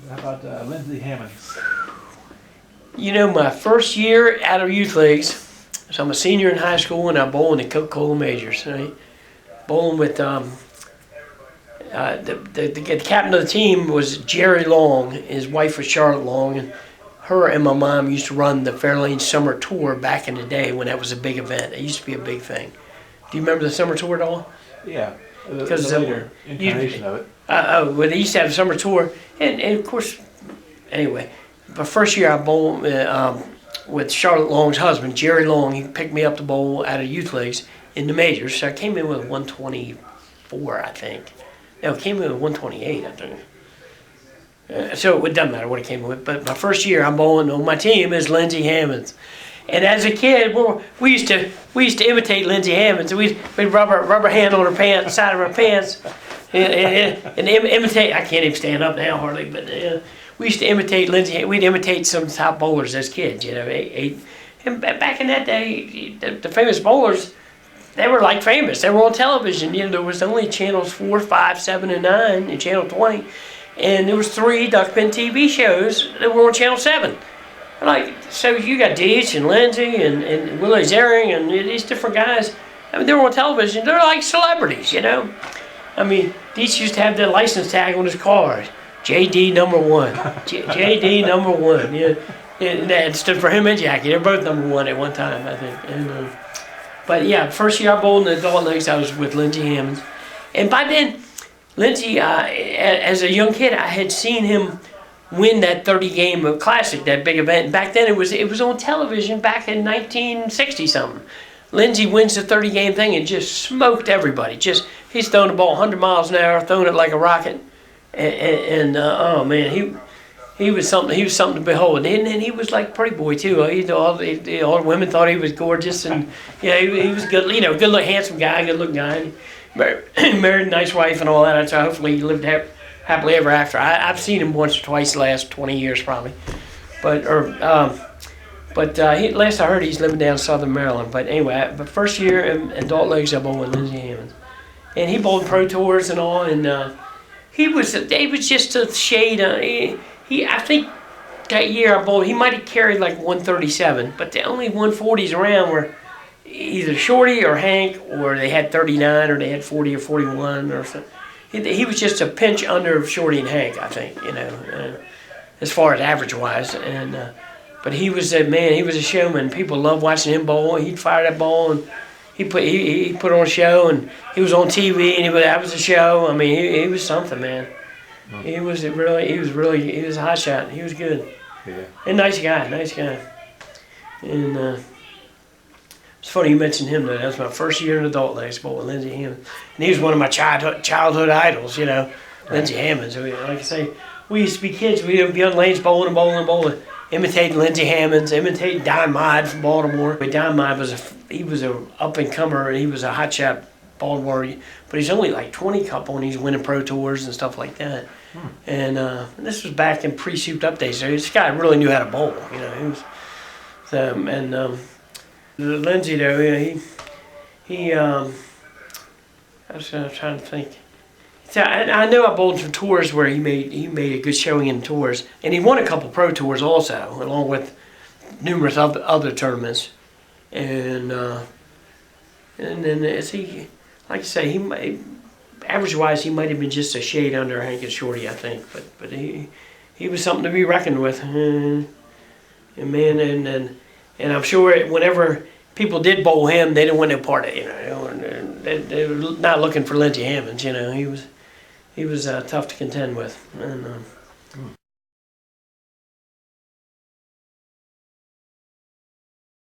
How about Lindsey Hammonds? You know, my first year out of youth leagues, so I'm a senior in high school and I bowl in the Coca-Cola majors. Right? Bowling with the captain of the team was Jerry Long. His wife was Charlotte Long, and her and my mom used to run the Fairlane Summer Tour back in the day when that was a big event. It used to be a big thing. Do you remember the Summer Tour at all? Yeah, Because the later incarnation of it. Well, they used to have a summer tour, and of course, anyway, the first year I bowled with Charlotte Long's husband, Jerry Long. He picked me up to bowl out of youth leagues in the majors. So I came in with 124, I think. No, I came in with 128, I think. So it doesn't matter what I came in with. But my first year, I'm bowling on my team is Lindsey Hammonds. And as a kid, we used to imitate Lindsey Hammonds. We'd rub our rubber hand on her pants, side of our pants, and imitate. I can't even stand up now hardly, but we used to imitate Lindsey. We'd imitate some top bowlers as kids, you know. And back in that day, the famous bowlers, they were like famous. They were on television. You know, there was only channels 4, 5, 7, and 9, and channel 20, and there was 3 Duckpin TV shows that were on channel 7. Like, so you got Deitch and Lindsey and Willie Zering and these different guys. I mean, they were on television. They're like celebrities, you know. I mean, Deitch used to have the license tag on his car, JD #1, JD #1. Yeah, and that stood for him and Jackie. They're both #1 at one time, I think. And but yeah, first year I bowled in the adult leagues, I was with Lindsey Hammonds, and by then, Lindsey, as a young kid, I had seen him win that 30-game classic, that big event. Back then, it was on television back in 1960 something. Lindsey wins the 30-game thing and just smoked everybody. He's throwing the ball 100 miles an hour, throwing it like a rocket, and oh man, he was something. He was something to behold. And then he was like a pretty boy too. All the women thought he was gorgeous, and yeah, he was good. You know, good looking, handsome guy, good looking guy. Married a nice wife and all that. So hopefully he lived happily ever after. I've seen him once or twice the last 20 years probably, but last I heard he's living down in Southern Maryland. But anyway, but first year in adult leagues I bowled with Lindsey Hammonds, and he bowled pro tours and all, and he was just a shade. I think that year I bowled, he might have carried like 137, but the only 140s around were either Shorty or Hank, or they had 39, or they had 40 or 41 or something. He was just a pinch under Shorty and Hank, I think, you know, as far as average-wise. And but he was a man. He was a showman. People loved watching him bowl. He'd fire that ball, and he put on a show, and he was on TV, and that was a show. I mean, he was something, man. He was a hot shot. He was good. Yeah. And nice guy. And it's funny you mentioned him, though. That was my first year in adult leagues, bowling with Lindsey Hammonds. And he was one of my childhood idols, you know, right. Lindsey Hammonds. Like I say, we used to be kids. We'd be on lanes bowling, imitating Lindsey Hammonds, imitating Don Mide from Baltimore. But Don Mide was a up-and-comer, and he was a hot shot Baltimore. But he's only like 20 couple, and he's winning pro tours and stuff like that. And this was back in pre-souped up days. So this guy really knew how to bowl, you know. He was, Lindsey, though, I was trying to think. So I know I bowled some tours where he made a good showing in tours, and he won a couple pro tours also, along with numerous other tournaments. And then as he, like I say, average-wise, he might have been just a shade under Hank and Shorty, I think, but he was something to be reckoned with. And man, and I'm sure whenever people did bowl him, they didn't want no part of it, you know. They were not looking for Lindsey Hammonds, you know. He was tough to contend with. And,